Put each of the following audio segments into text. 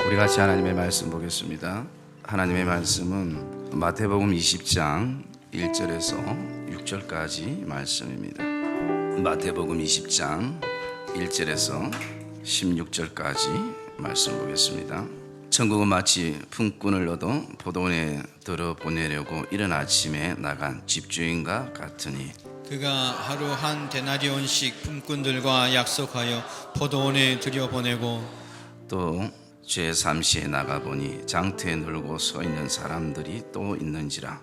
우리 같이 하나님의 말씀 보겠습니다. 하나님의 말씀은 마태복음 20장 1절에서 6절까지 말씀입니다. 마태복음 20장 1절에서 16절까지 말씀 보겠습니다. 천국은 마치 품꾼을 얻어 포도원에 들어 보내려고 이른 아침에 나간 집주인과 같으니 그가 하루 한 데나리온씩 품꾼들과 약속하여 포도원에 들여보내고 또 제3시에 나가보니 장터에 놀고 서 있는 사람들이 또 있는지라.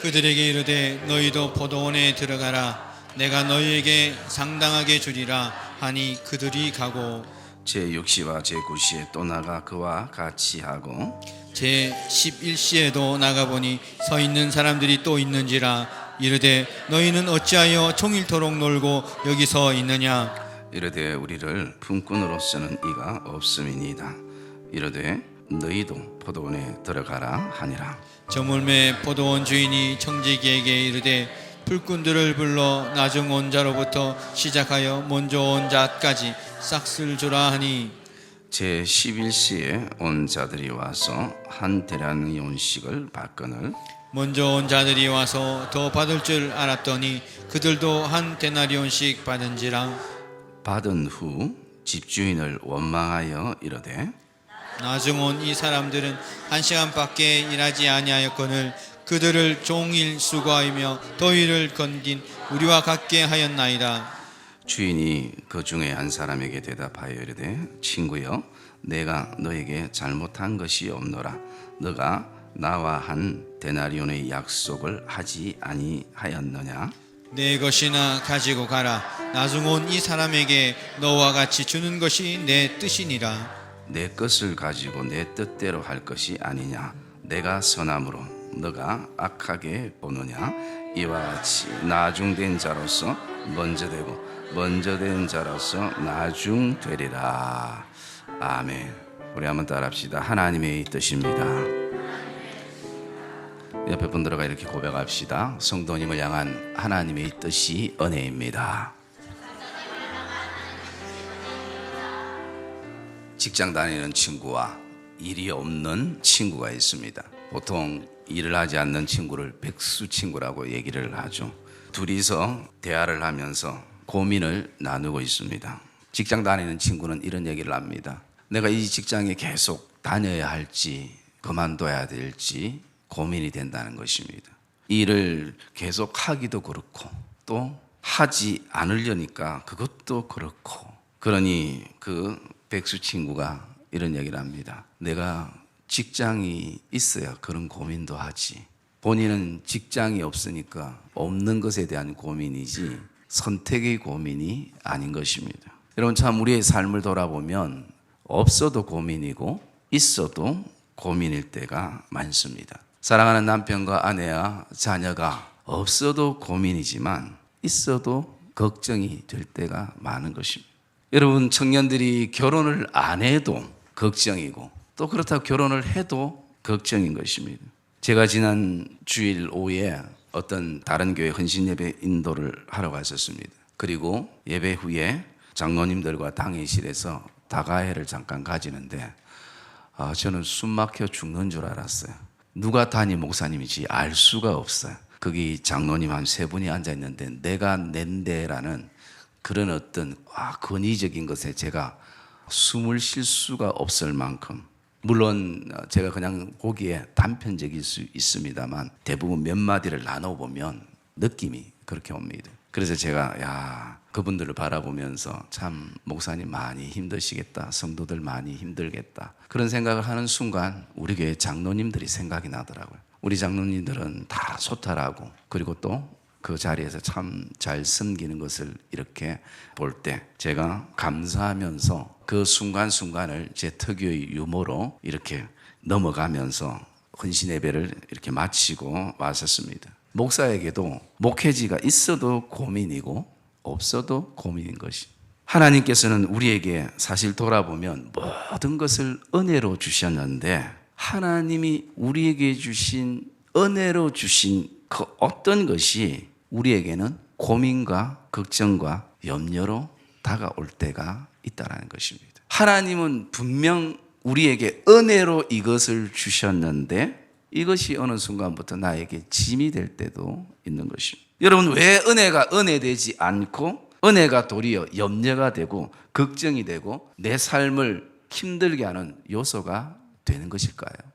그들에게 이르되 너희도 포도원에 들어가라 내가 너희에게 상당하게 주리라 하니 그들이 가고 제6시와 제9시에 또 나가 그와 같이 하고 제11시에도 나가보니 서 있는 사람들이 또 있는지라 이르되 너희는 어찌하여 종일토록 놀고 여기 서 있느냐 이르되 우리를 품꾼으로서는 이가 없음이니이다. 이르되 너희도 포도원에 들어가라 하니라. 저물매 포도원 주인이 청지기에게 이르되 풀꾼들을 불러 나중 온 자로부터 시작하여 먼저 온 자까지 싹쓸 주라 하니 제11시에 온 자들이 와서 한 데나리온씩을 받거늘 먼저 온 자들이 와서 더 받을 줄 알았더니 그들도 한 데나리온씩 받은지라. 받은 후 집주인을 원망하여 이르되 나중 온 이 사람들은 한 시간밖에 일하지 아니하였거늘 그들을 종일 수고하며 더위를 건긴 우리와 같게 하였나이다. 주인이 그 중에 한 사람에게 대답하여 이르되 친구여 내가 너에게 잘못한 것이 없노라. 너가 나와 한 데나리온의 약속을 하지 아니하였느냐? 내 것이나 가지고 가라. 나중 온 이 사람에게 너와 같이 주는 것이 내 뜻이니라. 내 것을 가지고 내 뜻대로 할 것이 아니냐? 내가 선함으로 너가 악하게 보느냐? 이와 같이 나중된 자로서 먼저 되고 먼저 된 자로서 나중 되리라. 아멘. 우리 한번 따라합시다. 하나님의 뜻입니다. 옆에 분들과 이렇게 고백합시다. 성도님을 향한 하나님의 뜻이 은혜입니다. 직장 다니는 친구와 일이 없는 친구가 있습니다. 보통 일을 하지 않는 친구를 백수 친구라고 얘기를 하죠. 둘이서 대화를 하면서 고민을 나누고 있습니다. 직장 다니는 친구는 이런 얘기를 합니다. 내가 이 직장에 계속 다녀야 할지 그만둬야 될지 고민이 된다는 것입니다. 일을 계속 하기도 그렇고 또 하지 않으려니까 그것도 그렇고 그러니 그 백수 친구가 이런 얘기를 합니다. 내가 직장이 있어야 그런 고민도 하지. 본인은 직장이 없으니까 없는 것에 대한 고민이지 선택의 고민이 아닌 것입니다. 여러분 참 우리의 삶을 돌아보면 없어도 고민이고 있어도 고민일 때가 많습니다. 사랑하는 남편과 아내와 자녀가 없어도 고민이지만 있어도 걱정이 될 때가 많은 것입니다. 여러분 청년들이 결혼을 안 해도 걱정이고 또 그렇다고 결혼을 해도 걱정인 것입니다. 제가 지난 주일 오후에 어떤 다른 교회 헌신 예배 인도를 하러 갔었습니다. 그리고 예배 후에 장로님들과 당회실에서 다가회를 잠깐 가지는데 저는 숨 막혀 죽는 줄 알았어요. 누가 담임 목사님인지 알 수가 없어요. 거기 장로님 한 3분이 앉아 있는데 내가 낸데라는 그런 어떤 권위적인 것에 제가 숨을 쉴 수가 없을 만큼, 물론 제가 그냥 보기에 단편적일 수 있습니다만 대부분 몇 마디를 나눠보면 느낌이 그렇게 옵니다. 그래서 제가 그분들을 바라보면서 참 목사님 많이 힘드시겠다, 성도들 많이 힘들겠다 그런 생각을 하는 순간 우리 교회 장로님들이 생각이 나더라고요. 우리 장로님들은 다 소탈하고 그리고 또 그 자리에서 참 잘 섬기는 것을 이렇게 볼 때 제가 감사하면서 그 순간순간을 제 특유의 유머로 이렇게 넘어가면서 헌신 예배를 이렇게 마치고 왔었습니다. 목사에게도 목회지가 있어도 고민이고 없어도 고민인 것이, 하나님께서는 우리에게 사실 돌아보면 모든 것을 은혜로 주셨는데 하나님이 우리에게 주신 은혜로 주신 그 어떤 것이 우리에게는 고민과 걱정과 염려로 다가올 때가 있다는 것입니다. 하나님은 분명 우리에게 은혜로 이것을 주셨는데 이것이 어느 순간부터 나에게 짐이 될 때도 있는 것입니다. 여러분, 왜 은혜가 은혜되지 않고 은혜가 도리어 염려가 되고 걱정이 되고 내 삶을 힘들게 하는 요소가 되는 것일까요?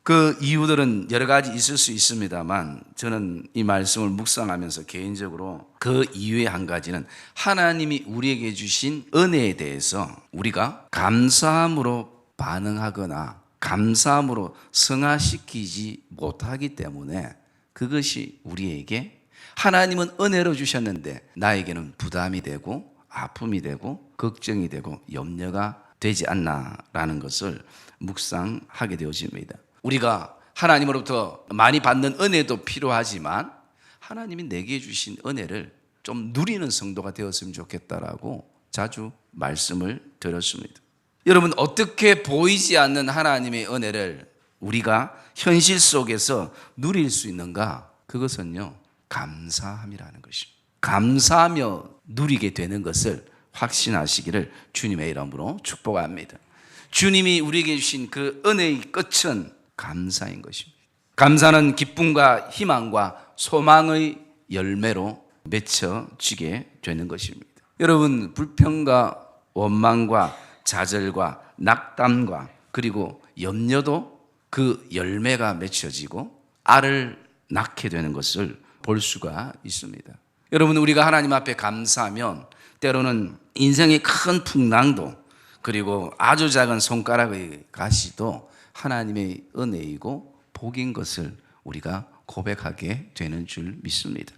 그 이유들은 여러 가지 있을 수 있습니다만 저는 이 말씀을 묵상하면서 개인적으로 그 이유의 한 가지는 하나님이 우리에게 주신 은혜에 대해서 우리가 감사함으로 반응하거나 감사함으로 승화시키지 못하기 때문에 그것이 우리에게 하나님은 은혜로 주셨는데 나에게는 부담이 되고 아픔이 되고 걱정이 되고 염려가 되지 않나라는 것을 묵상하게 되어집니다. 우리가 하나님으로부터 많이 받는 은혜도 필요하지만 하나님이 내게 주신 은혜를 좀 누리는 성도가 되었으면 좋겠다라고 자주 말씀을 드렸습니다. 여러분, 어떻게 보이지 않는 하나님의 은혜를 우리가 현실 속에서 누릴 수 있는가? 그것은요, 감사함이라는 것입니다. 감사하며 누리게 되는 것을 확신하시기를 주님의 이름으로 축복합니다. 주님이 우리에게 주신 그 은혜의 끝은 감사인 것입니다. 감사는 기쁨과 희망과 소망의 열매로 맺혀지게 되는 것입니다. 여러분, 불평과 원망과 좌절과 낙담과 그리고 염려도 그 열매가 맺혀지고 알을 낳게 되는 것을 볼 수가 있습니다. 여러분, 우리가 하나님 앞에 감사하면 때로는 인생의 큰 풍랑도 그리고 아주 작은 손가락의 가시도 하나님의 은혜이고 복인 것을 우리가 고백하게 되는 줄 믿습니다.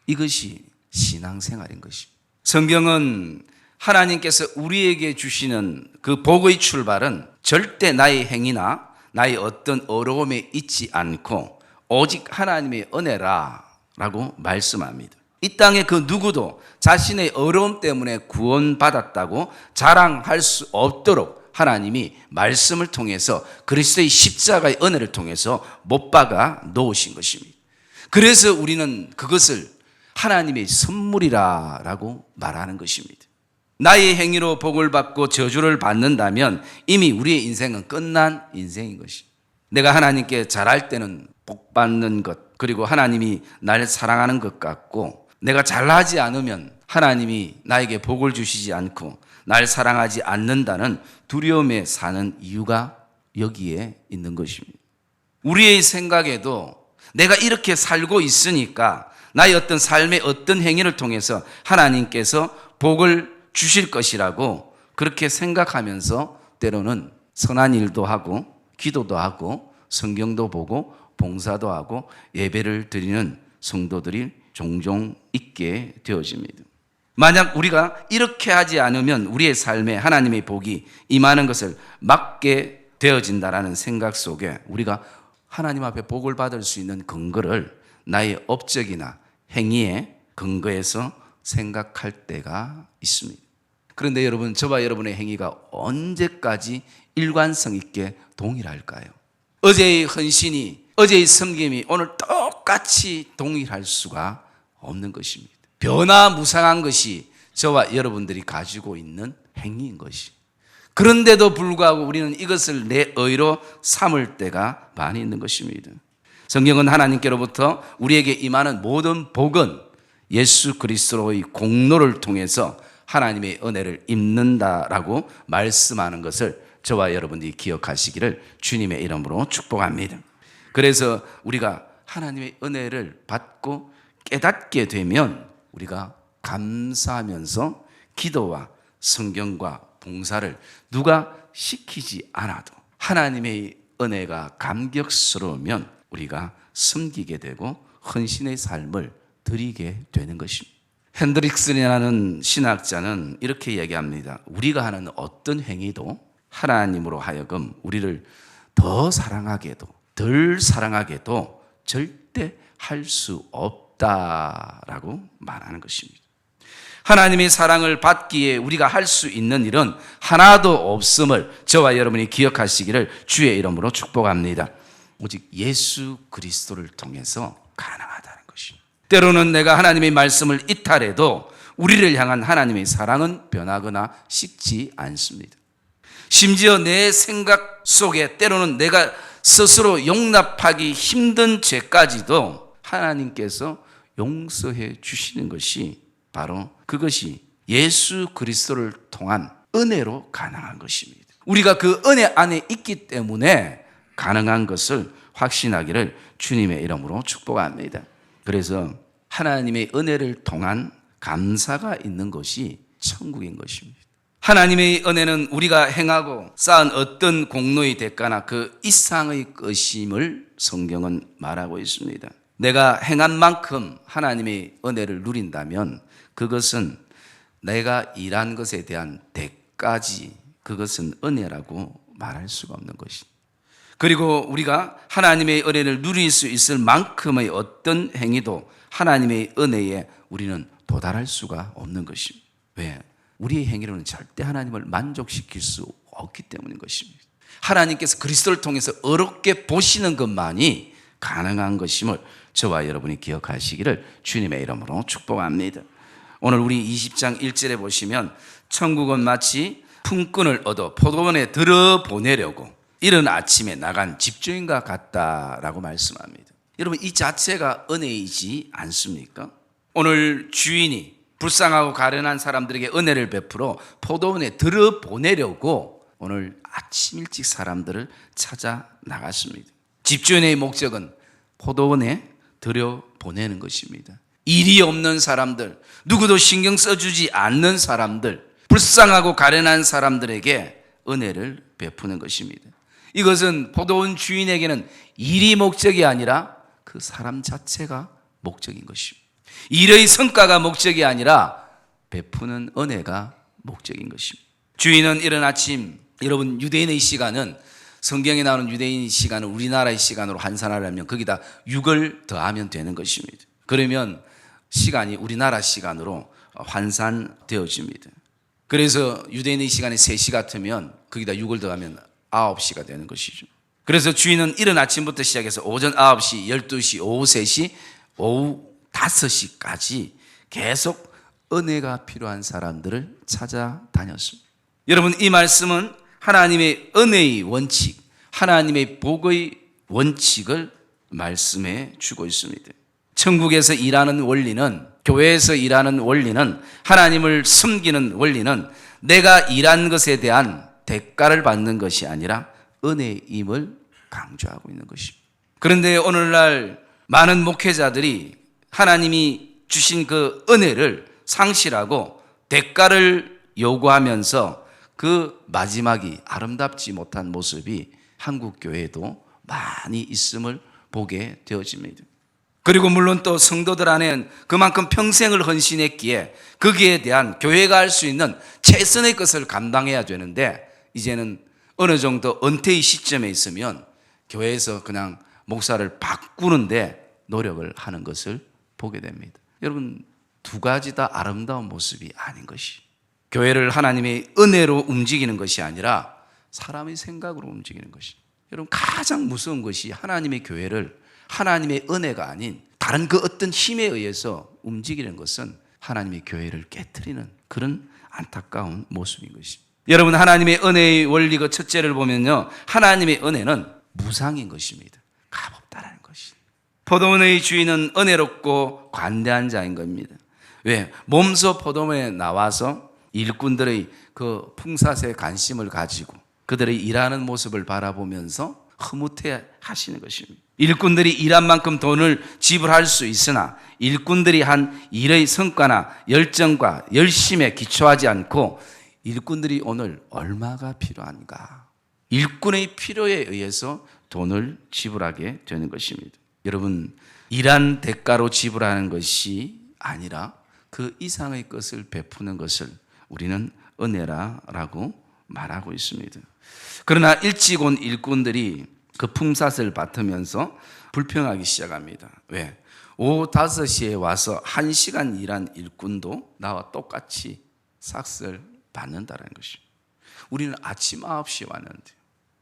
이것이 신앙생활인 것입니다. 성경은 하나님께서 우리에게 주시는 그 복의 출발은 절대 나의 행위나 나의 어떤 어려움에 있지 않고 오직 하나님의 은혜라라고 말씀합니다. 이 땅에 그 누구도 자신의 어려움 때문에 구원받았다고 자랑할 수 없도록 하나님이 말씀을 통해서 그리스도의 십자가의 은혜를 통해서 못 박아 놓으신 것입니다. 그래서 우리는 그것을 하나님의 선물이라고 말하는 것입니다. 나의 행위로 복을 받고 저주를 받는다면 이미 우리의 인생은 끝난 인생인 것입니다. 내가 하나님께 잘할 때는 복 받는 것, 그리고 하나님이 나를 사랑하는 것 같고, 내가 잘하지 않으면 하나님이 나에게 복을 주시지 않고 날 사랑하지 않는다는 두려움에 사는 이유가 여기에 있는 것입니다. 우리의 생각에도 내가 이렇게 살고 있으니까 나의 어떤 삶의 어떤 행위를 통해서 하나님께서 복을 주실 것이라고 그렇게 생각하면서 때로는 선한 일도 하고 기도도 하고 성경도 보고 봉사도 하고 예배를 드리는 성도들이 종종 있게 되어집니다. 만약 우리가 이렇게 하지 않으면 우리의 삶에 하나님의 복이 임하는 것을 막게 되어진다라는 생각 속에 우리가 하나님 앞에 복을 받을 수 있는 근거를 나의 업적이나 행위에 근거해서 생각할 때가 있습니다. 그런데 여러분, 저와 여러분의 행위가 언제까지 일관성 있게 동일할까요? 어제의 헌신이, 어제의 섬김이 오늘 똑같이 동일할 수가 없는 것입니다. 변화무쌍한 것이 저와 여러분들이 가지고 있는 행위인 것이. 그런데도 불구하고 우리는 이것을 내 의로 삼을 때가 많이 있는 것입니다. 성경은 하나님께로부터 우리에게 임하는 모든 복은 예수 그리스도의 공로를 통해서 하나님의 은혜를 입는다라고 말씀하는 것을 저와 여러분들이 기억하시기를 주님의 이름으로 축복합니다. 그래서 우리가 하나님의 은혜를 받고 깨닫게 되면 우리가 감사하면서 기도와 성경과 봉사를 누가 시키지 않아도 하나님의 은혜가 감격스러우면 우리가 섬기게 되고 헌신의 삶을 드리게 되는 것입니다. 핸드릭슨이라는 신학자는 이렇게 얘기합니다. 우리가 하는 어떤 행위도 하나님으로 하여금 우리를 더 사랑하게도 덜 사랑하게도 절대 할 수 없다라고 말하는 것입니다. 하나님의 사랑을 받기에 우리가 할 수 있는 일은 하나도 없음을 저와 여러분이 기억하시기를 주의 이름으로 축복합니다. 오직 예수 그리스도를 통해서 가능하다는 것입니다. 때로는 내가 하나님의 말씀을 이탈해도 우리를 향한 하나님의 사랑은 변하거나 식지 않습니다. 심지어 내 생각 속에 때로는 내가 스스로 용납하기 힘든 죄까지도 하나님께서 용서해 주시는 것이 바로 그것이 예수 그리스도를 통한 은혜로 가능한 것입니다. 우리가 그 은혜 안에 있기 때문에 가능한 것을 확신하기를 주님의 이름으로 축복합니다. 그래서 하나님의 은혜를 통한 감사가 있는 것이 천국인 것입니다. 하나님의 은혜는 우리가 행하고 쌓은 어떤 공로의 대가나 그 이상의 것임을 성경은 말하고 있습니다. 내가 행한 만큼 하나님의 은혜를 누린다면 그것은 내가 일한 것에 대한 대가지, 그것은 은혜라고 말할 수가 없는 것입니다. 그리고 우리가 하나님의 은혜를 누릴 수 있을 만큼의 어떤 행위도 하나님의 은혜에 우리는 도달할 수가 없는 것입니다. 왜? 우리의 행위로는 절대 하나님을 만족시킬 수 없기 때문인 것입니다. 하나님께서 그리스도를 통해서 어렵게 보시는 것만이 가능한 것임을 저와 여러분이 기억하시기를 주님의 이름으로 축복합니다. 오늘 우리 20장 1절에 보시면 천국은 마치 품꾼을 얻어 포도원에 들어보내려고 이른 아침에 나간 집주인과 같다라고 말씀합니다. 여러분, 이 자체가 은혜이지 않습니까? 오늘 주인이 불쌍하고 가련한 사람들에게 은혜를 베풀어 포도원에 들어보내려고 오늘 아침 일찍 사람들을 찾아 나갔습니다. 집주인의 목적은 포도원에 들여보내는 것입니다. 일이 없는 사람들, 누구도 신경 써주지 않는 사람들, 불쌍하고 가련한 사람들에게 은혜를 베푸는 것입니다. 이것은 포도원 주인에게는 일이 목적이 아니라 그 사람 자체가 목적인 것입니다. 일의 성과가 목적이 아니라 베푸는 은혜가 목적인 것입니다. 주인은 이른 아침, 여러분 유대인의 시간은, 성경에 나오는 유대인 시간은 우리나라의 시간으로 환산하려면 거기다 6을 더하면 되는 것입니다. 그러면 시간이 우리나라 시간으로 환산되어집니다. 그래서 유대인의 시간이 3시 같으면 거기다 6을 더하면 9시가 되는 것이죠. 그래서 주인은 이른 아침부터 시작해서 오전 9시, 12시, 오후 3시, 오후 5시까지 계속 은혜가 필요한 사람들을 찾아다녔습니다. 여러분, 이 말씀은 하나님의 은혜의 원칙, 하나님의 복의 원칙을 말씀해 주고 있습니다. 천국에서 일하는 원리는, 교회에서 일하는 원리는, 하나님을 섬기는 원리는 내가 일한 것에 대한 대가를 받는 것이 아니라 은혜임을 강조하고 있는 것입니다. 그런데 오늘날 많은 목회자들이 하나님이 주신 그 은혜를 상실하고 대가를 요구하면서 그 마지막이 아름답지 못한 모습이 한국 교회에도 많이 있음을 보게 되어집니다. 그리고 물론 또 성도들 안에는 그만큼 평생을 헌신했기에 거기에 대한 교회가 할 수 있는 최선의 것을 감당해야 되는데, 이제는 어느 정도 은퇴의 시점에 있으면 교회에서 그냥 목사를 바꾸는데 노력을 하는 것을 보게 됩니다. 여러분, 두 가지 다 아름다운 모습이 아닌 것이, 교회를 하나님의 은혜로 움직이는 것이 아니라 사람의 생각으로 움직이는 것이, 여러분 가장 무서운 것이 하나님의 교회를 하나님의 은혜가 아닌 다른 그 어떤 힘에 의해서 움직이는 것은 하나님의 교회를 깨트리는 그런 안타까운 모습인 것입니다. 여러분, 하나님의 은혜의 원리 그 첫째를 보면요, 하나님의 은혜는 무상인 것입니다. 값없다라는 것입니다. 포도원의 주인은 은혜롭고 관대한 자인 겁니다. 왜? 몸소 포도원에 나와서 일꾼들의 그 풍사에 관심을 가지고 그들의 일하는 모습을 바라보면서 흐뭇해 하시는 것입니다. 일꾼들이 일한 만큼 돈을 지불할 수 있으나 일꾼들이 한 일의 성과나 열정과 열심에 기초하지 않고 일꾼들이 오늘 얼마가 필요한가, 일꾼의 필요에 의해서 돈을 지불하게 되는 것입니다. 여러분, 일한 대가로 지불하는 것이 아니라 그 이상의 것을 베푸는 것을 우리는 은혜라고 말하고 있습니다. 그러나 일찍 온 일꾼들이 그 품삯을 받으면서 불평하기 시작합니다. 왜? 오후 5시에 와서 1시간 일한 일꾼도 나와 똑같이 삭스를 받는다는 것입니다. 우리는 아침 9시에 왔는데,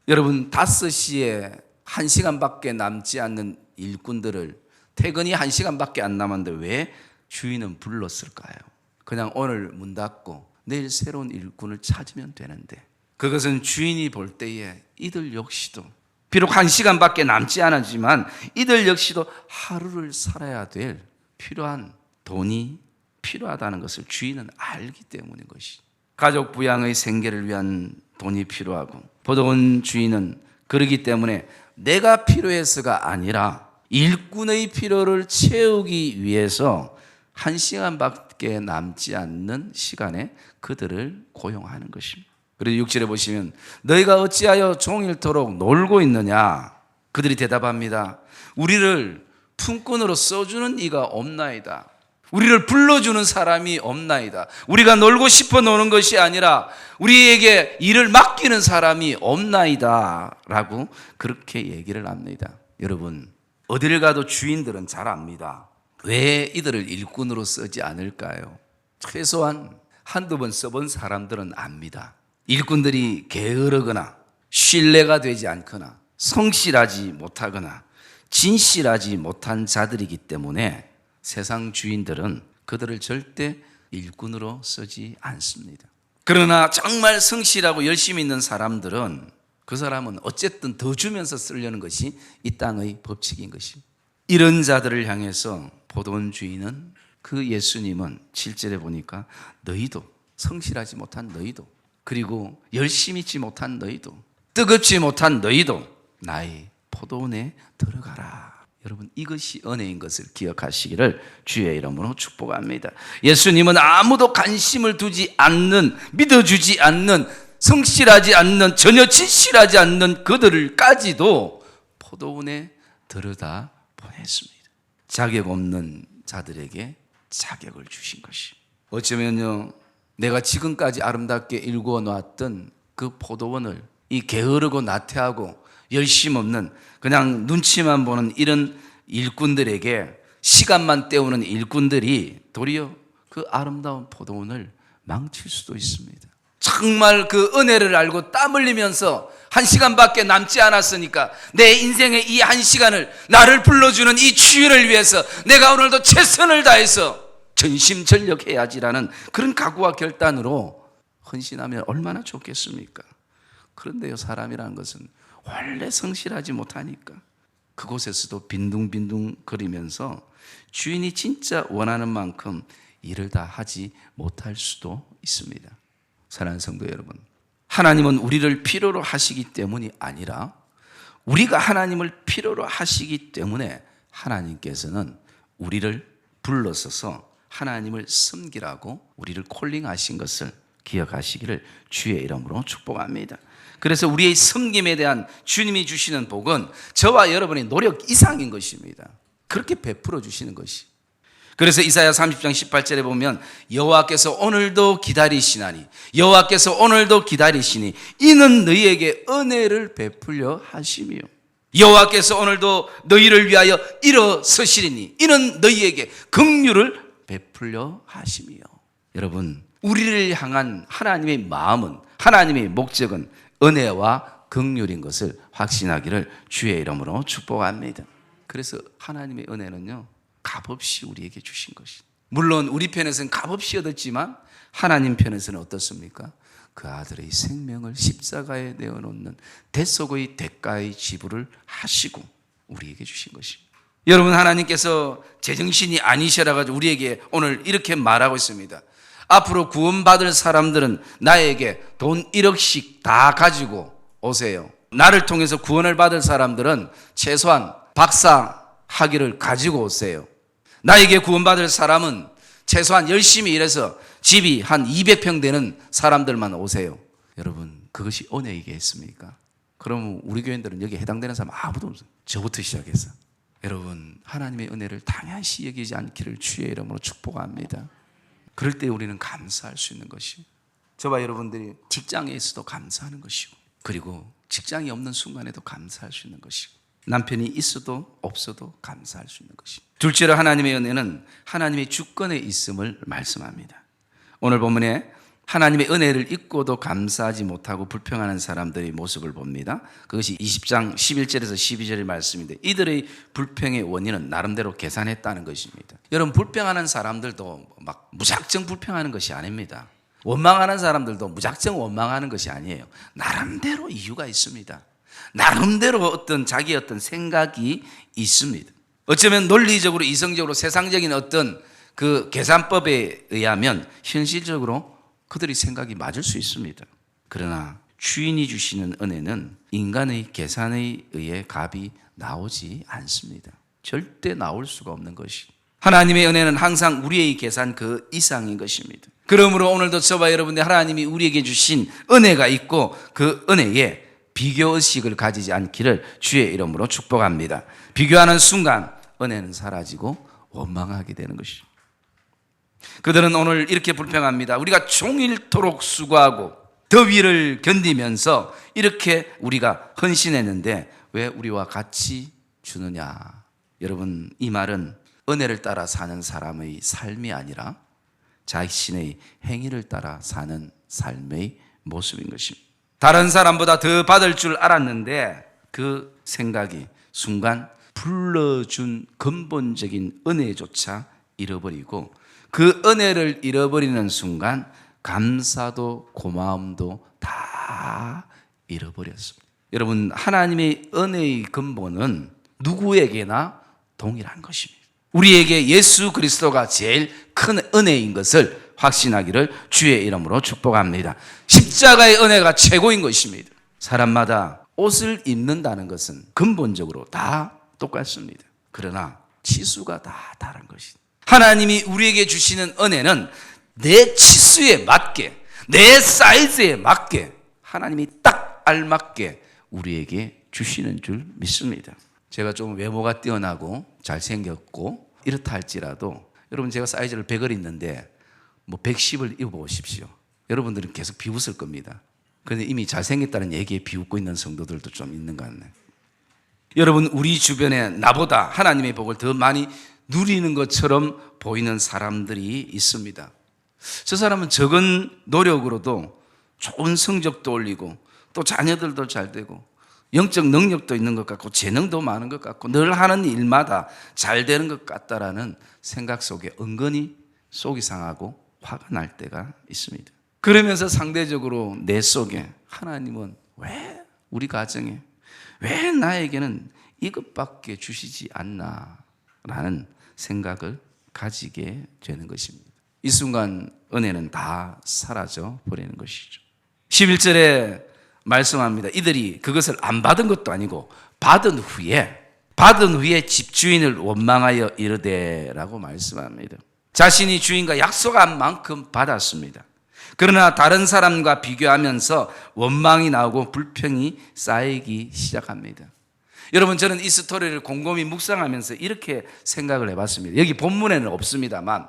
여러분 5시에 1시간밖에 남지 않는 일꾼들을, 퇴근이 1시간밖에 안 남았는데 왜 주인은 불렀을까요? 그냥 오늘 문 닫고 내일 새로운 일꾼을 찾으면 되는데 그것은 주인이 볼 때에 이들 역시도 비록 1시간밖에 남지 않았지만 이들 역시도 하루를 살아야 될 필요한 돈이 필요하다는 것을 주인은 알기 때문인 것이. 가족 부양의 생계를 위한 돈이 필요하고 포도원 주인은 그러기 때문에 내가 필요해서가 아니라 일꾼의 필요를 채우기 위해서 1시간밖에 남지 않는 시간에 그들을 고용하는 것입니다. 그리고 6절에 보시면 너희가 어찌하여 종일토록 놀고 있느냐? 그들이 대답합니다. 우리를 품꾼으로 써주는 이가 없나이다. 우리를 불러주는 사람이 없나이다. 우리가 놀고 싶어 노는 것이 아니라 우리에게 일을 맡기는 사람이 없나이다 라고 그렇게 얘기를 합니다. 여러분, 어딜 가도 주인들은 잘 압니다. 왜 이들을 일꾼으로 쓰지 않을까요? 최소한 한두 번 써본 사람들은 압니다. 일꾼들이 게으르거나 신뢰가 되지 않거나 성실하지 못하거나 진실하지 못한 자들이기 때문에 세상 주인들은 그들을 절대 일꾼으로 쓰지 않습니다. 그러나 정말 성실하고 열심히 있는 사람들은 그 사람은 어쨌든 더 주면서 쓰려는 것이 이 땅의 법칙인 것입니다. 이런 자들을 향해서 포도원 주인은 그 예수님은 7절에 보니까 너희도 성실하지 못한 너희도 그리고 열심히 있지 못한 너희도 뜨겁지 못한 너희도 나의 포도원에 들어가라. 여러분, 이것이 은혜인 것을 기억하시기를 주의 이름으로 축복합니다. 예수님은 아무도 관심을 두지 않는, 믿어주지 않는, 성실하지 않는, 전혀 진실하지 않는 그들을까지도 포도원에 들여다 보냈습니다. 자격 없는 자들에게 자격을 주신 것이. 어쩌면요, 내가 지금까지 아름답게 일구어 놓았던 그 포도원을 이 게으르고 나태하고 열심 없는 그냥 눈치만 보는 이런 일꾼들에게, 시간만 때우는 일꾼들이 도리어 그 아름다운 포도원을 망칠 수도 있습니다. 정말 그 은혜를 알고 땀 흘리면서 1시간밖에 남지 않았으니까 내 인생의 이 1시간을 나를 불러주는 이 주인을 위해서 내가 오늘도 최선을 다해서 전심전력해야지라는 그런 각오와 결단으로 헌신하면 얼마나 좋겠습니까? 그런데요, 사람이라는 것은 원래 성실하지 못하니까 그곳에서도 빈둥빈둥 거리면서 주인이 진짜 원하는 만큼 일을 다 하지 못할 수도 있습니다. 사랑하는 성도 여러분, 하나님은 우리를 필요로 하시기 때문이 아니라 우리가 하나님을 필요로 하시기 때문에 하나님께서는 우리를 불러서서 하나님을 섬기라고 우리를 콜링하신 것을 기억하시기를 주의 이름으로 축복합니다. 그래서 우리의 섬김에 대한 주님이 주시는 복은 저와 여러분의 노력 이상인 것입니다. 그렇게 베풀어 주시는 것이. 그래서 이사야 30장 18절에 보면 여호와께서 오늘도 기다리시나니 여호와께서 오늘도 기다리시니 이는 너희에게 은혜를 베풀려 하시며 여호와께서 오늘도 너희를 위하여 일어서시리니 이는 너희에게 긍휼을 베풀려 하시며. 여러분, 우리를 향한 하나님의 마음은, 하나님의 목적은 은혜와 긍휼인 것을 확신하기를 주의 이름으로 축복합니다. 그래서 하나님의 은혜는요, 값없이 우리에게 주신 것이. 물론 우리 편에서는 값없이 얻었지만 하나님 편에서는 어떻습니까? 그 아들의 생명을 십자가에 내어놓는 대속의 대가의 지불을 하시고 우리에게 주신 것입니다. 여러분, 하나님께서 제정신이 아니셔라 가지고 우리에게 오늘 이렇게 말하고 있습니다. 앞으로 구원받을 사람들은 나에게 돈 1억씩 다 가지고 오세요. 나를 통해서 구원을 받을 사람들은 최소한 박사 학위를 가지고 오세요. 나에게 구원받을 사람은 최소한 열심히 일해서 집이 한 200평 되는 사람들만 오세요. 여러분, 그것이 은혜이겠습니까? 그러면 우리 교인들은 여기에 해당되는 사람 아무도 없어요. 저부터 시작해서. 여러분, 하나님의 은혜를 당연시 여기지 않기를 주의 이름으로 축복합니다. 그럴 때 우리는 감사할 수 있는 것이, 저와 여러분들이 직장에 있어도 감사하는 것이고, 그리고 직장이 없는 순간에도 감사할 수 있는 것이고, 남편이 있어도 없어도 감사할 수 있는 것이. 둘째로 하나님의 은혜는 하나님의 주권에 있음을 말씀합니다. 오늘 본문에 하나님의 은혜를 잊고도 감사하지 못하고 불평하는 사람들의 모습을 봅니다. 그것이 20장 11절에서 12절의 말씀인데, 이들의 불평의 원인은 나름대로 계산했다는 것입니다. 여러분, 불평하는 사람들도 막 무작정 불평하는 것이 아닙니다. 원망하는 사람들도 무작정 원망하는 것이 아니에요. 나름대로 이유가 있습니다. 나름대로 어떤 자기 어떤 생각이 있습니다. 어쩌면 논리적으로 이성적으로 세상적인 어떤 그 계산법에 의하면 현실적으로 그들의 생각이 맞을 수 있습니다. 그러나 주인이 주시는 은혜는 인간의 계산에 의해 값이 나오지 않습니다. 절대 나올 수가 없는 것이. 하나님의 은혜는 항상 우리의 계산 그 이상인 것입니다. 그러므로 오늘도 저와 여러분들 하나님이 우리에게 주신 은혜가 있고 그 은혜에 비교의식을 가지지 않기를 주의 이름으로 축복합니다. 비교하는 순간 은혜는 사라지고 원망하게 되는 것이죠. 그들은 오늘 이렇게 불평합니다. 우리가 종일토록 수고하고 더위를 견디면서 이렇게 우리가 헌신했는데 왜 우리와 같이 주느냐. 여러분, 이 말은 은혜를 따라 사는 사람의 삶이 아니라 자신의 행위를 따라 사는 삶의 모습인 것입니다. 다른 사람보다 더 받을 줄 알았는데 그 생각이 순간 불러준 근본적인 은혜조차 잃어버리고 그 은혜를 잃어버리는 순간 감사도 고마움도 다 잃어버렸습니다. 여러분, 하나님의 은혜의 근본은 누구에게나 동일한 것입니다. 우리에게 예수 그리스도가 제일 큰 은혜인 것을 확신하기를 주의 이름으로 축복합니다. 십자가의 은혜가 최고인 것입니다. 사람마다 옷을 입는다는 것은 근본적으로 다 똑같습니다. 그러나 치수가 다 다른 것입니다. 하나님이 우리에게 주시는 은혜는 내 치수에 맞게, 내 사이즈에 맞게 하나님이 딱 알맞게 우리에게 주시는 줄 믿습니다. 제가 좀 외모가 뛰어나고 잘생겼고 이렇다 할지라도 여러분, 제가 사이즈를 100을 입는데 뭐 110을 입어보십시오. 여러분들은 계속 비웃을 겁니다. 그런데 이미 잘생겼다는 얘기에 비웃고 있는 성도들도 좀 있는 것 같네요. 여러분, 우리 주변에 나보다 하나님의 복을 더 많이 누리는 것처럼 보이는 사람들이 있습니다. 저 사람은 적은 노력으로도 좋은 성적도 올리고 또 자녀들도 잘 되고 영적 능력도 있는 것 같고 재능도 많은 것 같고 늘 하는 일마다 잘 되는 것 같다라는 생각 속에 은근히 속이 상하고 화가 날 때가 있습니다. 그러면서 상대적으로 내 속에 하나님은 왜 우리 가정에 왜 나에게는 이것밖에 주시지 않나 라는 생각을 가지게 되는 것입니다. 이 순간 은혜는 다 사라져 버리는 것이죠. 11절에 말씀합니다. 이들이 그것을 안 받은 것도 아니고 받은 후에 집주인을 원망하여 이르되라고 말씀합니다. 자신이 주인과 약속한 만큼 받았습니다. 그러나 다른 사람과 비교하면서 원망이 나오고 불평이 쌓이기 시작합니다. 여러분, 저는 이 스토리를 곰곰이 묵상하면서 이렇게 생각을 해봤습니다. 여기 본문에는 없습니다만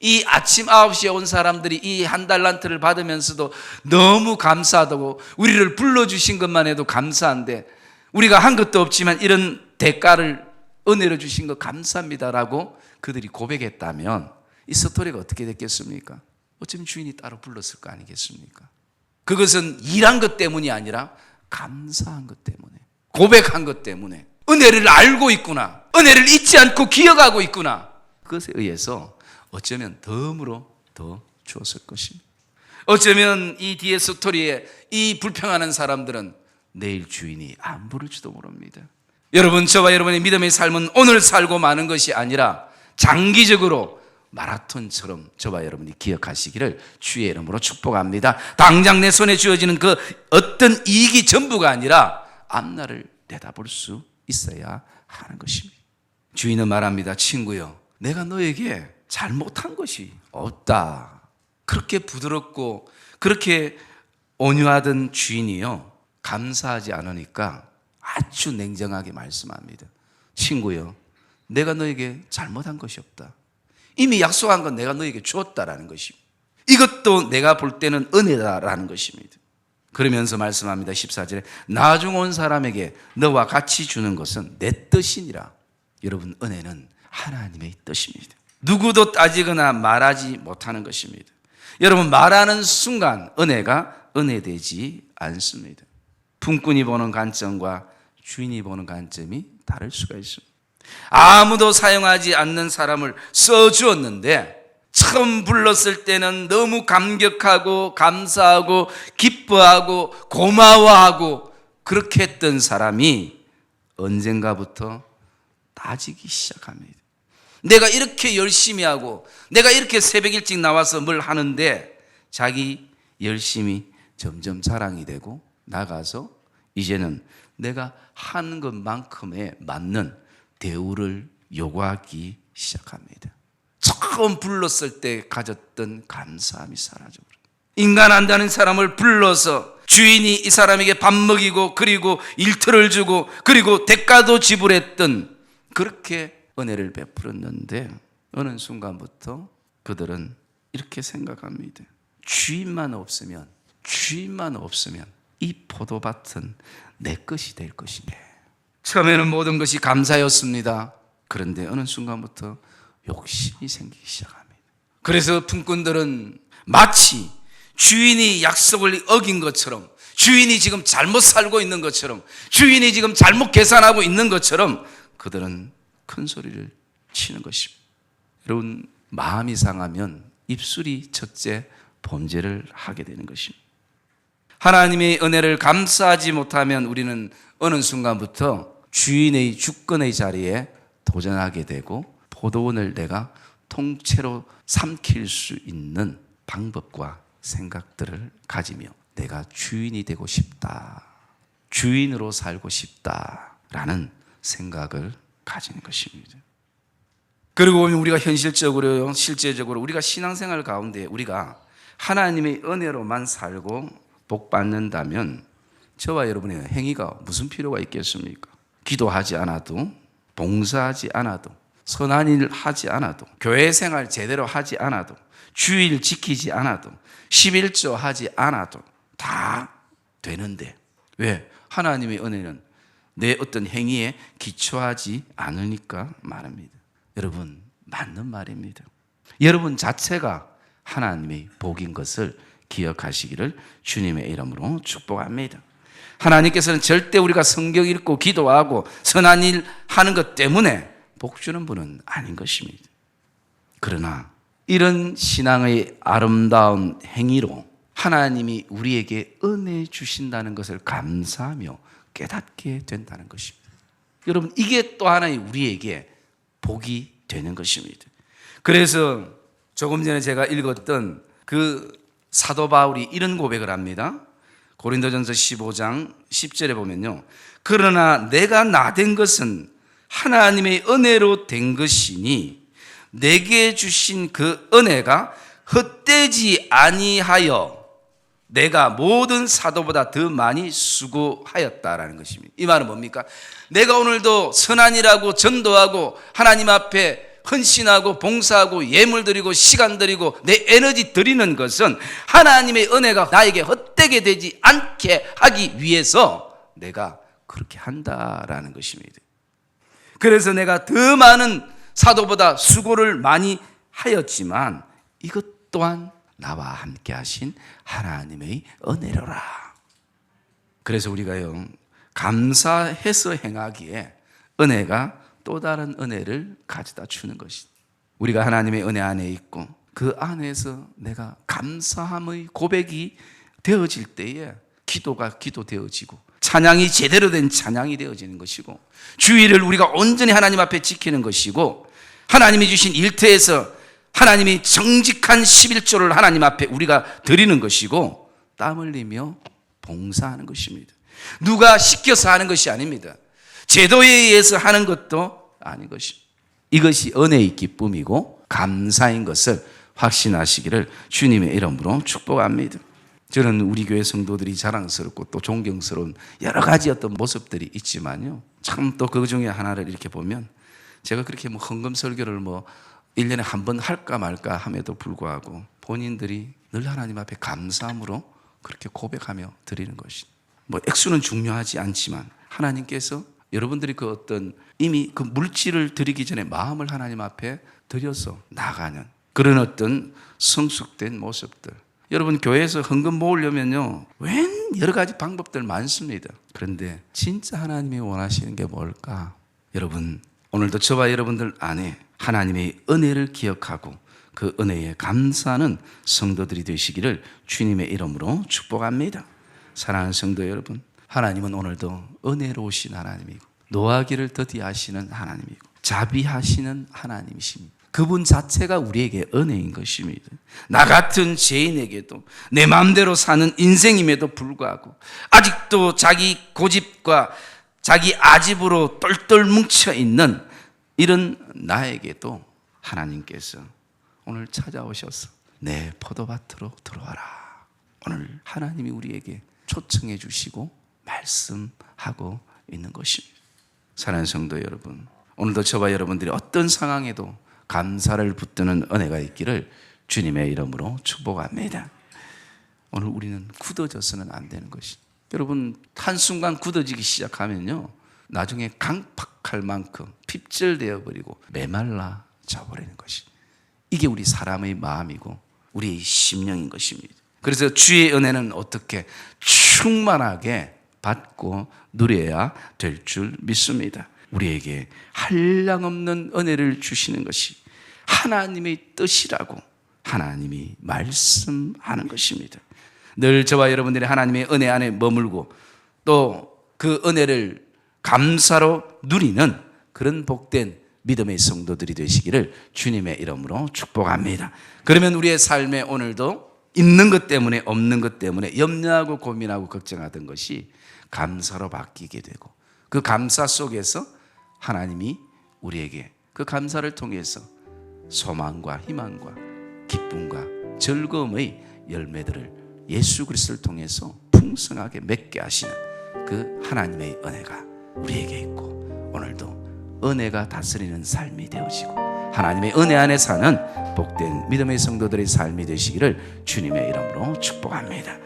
이 아침 9시에 온 사람들이 이 한 달란트를 받으면서도 너무 감사하다고 우리를 불러주신 것만 해도 감사한데 우리가 한 것도 없지만 이런 대가를 은혜로 주신 것 감사합니다라고 그들이 고백했다면 이 스토리가 어떻게 됐겠습니까? 어쩌면 주인이 따로 불렀을 거 아니겠습니까? 그것은 일한 것 때문이 아니라 감사한 것 때문에, 고백한 것 때문에, 은혜를 알고 있구나, 은혜를 잊지 않고 기억하고 있구나, 그것에 의해서 어쩌면 덤으로 더 주었을 것입니다. 어쩌면 이 뒤에 스토리에 이 불평하는 사람들은 내일 주인이 안 부를지도 모릅니다. 여러분, 저와 여러분의 믿음의 삶은 오늘 살고 마는 것이 아니라 장기적으로 마라톤처럼 저와 여러분이 기억하시기를 주의 이름으로 축복합니다. 당장 내 손에 쥐어지는 그 어떤 이익이 전부가 아니라 앞날을 내다볼 수 있어야 하는 것입니다. 주인은 말합니다. 친구요, 내가 너에게 잘못한 것이 없다. 그렇게 부드럽고 그렇게 온유하던 주인이요, 감사하지 않으니까 아주 냉정하게 말씀합니다. 친구요, 내가 너에게 잘못한 것이 없다. 이미 약속한 건 내가 너에게 주었다라는 것입니다. 이것도 내가 볼 때는 은혜다라는 것입니다. 그러면서 말씀합니다. 14절에 나중 온 사람에게 너와 같이 주는 것은 내 뜻이니라. 여러분, 은혜는 하나님의 뜻입니다. 누구도 따지거나 말하지 못하는 것입니다. 여러분, 말하는 순간 은혜가 은혜되지 않습니다. 품꾼이 보는 관점과 주인이 보는 관점이 다를 수가 있습니다. 아무도 사용하지 않는 사람을 써주었는데 처음 불렀을 때는 너무 감격하고 감사하고 기뻐하고 고마워하고 그렇게 했던 사람이 언젠가부터 따지기 시작합니다. 내가 이렇게 열심히 하고 내가 이렇게 새벽 일찍 나와서 뭘 하는데 자기 열심히 점점 자랑이 되고 나가서 이제는 내가 하는 것만큼에 맞는 대우를 요구하기 시작합니다. 처음 불렀을 때 가졌던 감사함이 사라져버려요. 인간 한다는 사람을 불러서 주인이 이 사람에게 밥 먹이고 그리고 일터를 주고 그리고 대가도 지불했던 그렇게 은혜를 베풀었는데 어느 순간부터 그들은 이렇게 생각합니다. 주인만 없으면 이 포도밭은 내 것이 될 것이네. 처음에는 모든 것이 감사였습니다. 그런데 어느 순간부터 욕심이 생기기 시작합니다. 그래서 품꾼들은 마치 주인이 약속을 어긴 것처럼, 주인이 지금 잘못 살고 있는 것처럼, 주인이 지금 잘못 계산하고 있는 것처럼 그들은 큰 소리를 치는 것입니다. 여러분, 마음이 상하면 입술이 첫째 범죄를 하게 되는 것입니다. 하나님의 은혜를 감사하지 못하면 우리는 어느 순간부터 주인의 주권의 자리에 도전하게 되고 포도원을 내가 통째로 삼킬 수 있는 방법과 생각들을 가지며 내가 주인이 되고 싶다, 주인으로 살고 싶다라는 생각을 가지는 것입니다. 그리고 우리가 현실적으로 실제적으로 우리가 신앙생활 가운데 우리가 하나님의 은혜로만 살고 복 받는다면 저와 여러분의 행위가 무슨 필요가 있겠습니까? 기도하지 않아도, 봉사하지 않아도, 선한 일 하지 않아도, 교회 생활 제대로 하지 않아도, 주일 지키지 않아도, 11조 하지 않아도 다 되는데 왜? 하나님의 은혜는 내 어떤 행위에 기초하지 않으니까 말합니다. 여러분, 맞는 말입니다. 여러분 자체가 하나님의 복인 것을 기억하시기를 주님의 이름으로 축복합니다. 하나님께서는 절대 우리가 성경 읽고 기도하고 선한 일 하는 것 때문에 복 주는 분은 아닌 것입니다. 그러나 이런 신앙의 아름다운 행위로 하나님이 우리에게 은혜 주신다는 것을 감사하며 깨닫게 된다는 것입니다. 여러분, 이게 또 하나의 우리에게 복이 되는 것입니다. 그래서 조금 전에 제가 읽었던 그 사도 바울이 이런 고백을 합니다. 고린도전서 15장 10절에 보면요, 그러나 내가 나된 것은 하나님의 은혜로 된 것이니 내게 주신 그 은혜가 헛되지 아니하여 내가 모든 사도보다 더 많이 수고하였다라는 것입니다. 이 말은 뭡니까? 내가 오늘도 선한 일하고 전도하고 하나님 앞에 헌신하고 봉사하고 예물 드리고 시간 드리고 내 에너지 드리는 것은 하나님의 은혜가 나에게 헛되게 되지 않게 하기 위해서 내가 그렇게 한다라는 것입니다. 그래서 내가 더 많은 사도보다 수고를 많이 하였지만 이것 또한 나와 함께 하신 하나님의 은혜로라. 그래서 우리가요, 감사해서 행하기에 은혜가 또 다른 은혜를 가져다 주는 것이다. 우리가 하나님의 은혜 안에 있고 그 안에서 내가 감사함의 고백이 되어질 때에 기도가 기도되어지고 찬양이 제대로 된 찬양이 되어지는 것이고 주의를 우리가 온전히 하나님 앞에 지키는 것이고 하나님이 주신 일터에서 하나님이 정직한 11조를 하나님 앞에 우리가 드리는 것이고 땀 흘리며 봉사하는 것입니다. 누가 시켜서 하는 것이 아닙니다. 제도에 의해서 하는 것도 아닌 것입니다. 이것이 은혜의 기쁨이고 감사인 것을 확신하시기를 주님의 이름으로 축복합니다. 저는 우리 교회 성도들이 자랑스럽고 또 존경스러운 여러 가지 어떤 모습들이 있지만요, 참 또 그 중에 하나를 이렇게 보면 제가 그렇게 헌금 설교를 1년에 한 번 할까 말까 함에도 불구하고 본인들이 늘 하나님 앞에 감사함으로 그렇게 고백하며 드리는 것이, 액수는 중요하지 않지만 하나님께서 여러분들이 그 어떤 이미 그 물질을 드리기 전에 마음을 하나님 앞에 드려서 나가는 그런 어떤 성숙된 모습들. 여러분, 교회에서 헌금 모으려면요, 웬 여러 가지 방법들 많습니다. 그런데 진짜 하나님이 원하시는 게 뭘까? 여러분, 오늘도 저와 여러분들 안에 하나님의 은혜를 기억하고 그 은혜에 감사하는 성도들이 되시기를 주님의 이름으로 축복합니다. 사랑하는 성도 여러분, 하나님은 오늘도 은혜로우신 하나님이고 노하기를 더디하시는 하나님이고 자비하시는 하나님이십니다. 그분 자체가 우리에게 은혜인 것입니다. 나 같은 죄인에게도 내 마음대로 사는 인생임에도 불구하고 아직도 자기 고집과 자기 아집으로 똘똘 뭉쳐있는 이런 나에게도 하나님께서 오늘 찾아오셔서 내 포도밭으로 들어와라. 오늘 하나님이 우리에게 초청해 주시고 말씀하고 있는 것입니다. 사랑하는 성도 여러분, 오늘도 저와 여러분들이 어떤 상황에도 감사를 붙드는 은혜가 있기를 주님의 이름으로 축복합니다. 오늘 우리는 굳어져서는 안 되는 것이, 여러분 한순간 굳어지기 시작하면요 나중에 강팍할 만큼 핍절되어 버리고 메말라져 버리는 것이, 이게 우리 사람의 마음이고 우리의 심령인 것입니다. 그래서 주의 은혜는 어떻게 충만하게 받고 누려야 될 줄 믿습니다. 우리에게 한량없는 은혜를 주시는 것이 하나님의 뜻이라고 하나님이 말씀하는 것입니다. 늘 저와 여러분들이 하나님의 은혜 안에 머물고 또 그 은혜를 감사로 누리는 그런 복된 믿음의 성도들이 되시기를 주님의 이름으로 축복합니다. 그러면 우리의 삶에 오늘도 있는 것 때문에 없는 것 때문에 염려하고 고민하고 걱정하던 것이 감사로 바뀌게 되고, 그 감사 속에서 하나님이 우리에게 그 감사를 통해서 소망과 희망과 기쁨과 즐거움의 열매들을 예수 그리스도를 통해서 풍성하게 맺게 하시는 그 하나님의 은혜가 우리에게 있고, 오늘도 은혜가 다스리는 삶이 되어지고 하나님의 은혜 안에 사는 복된 믿음의 성도들의 삶이 되시기를 주님의 이름으로 축복합니다.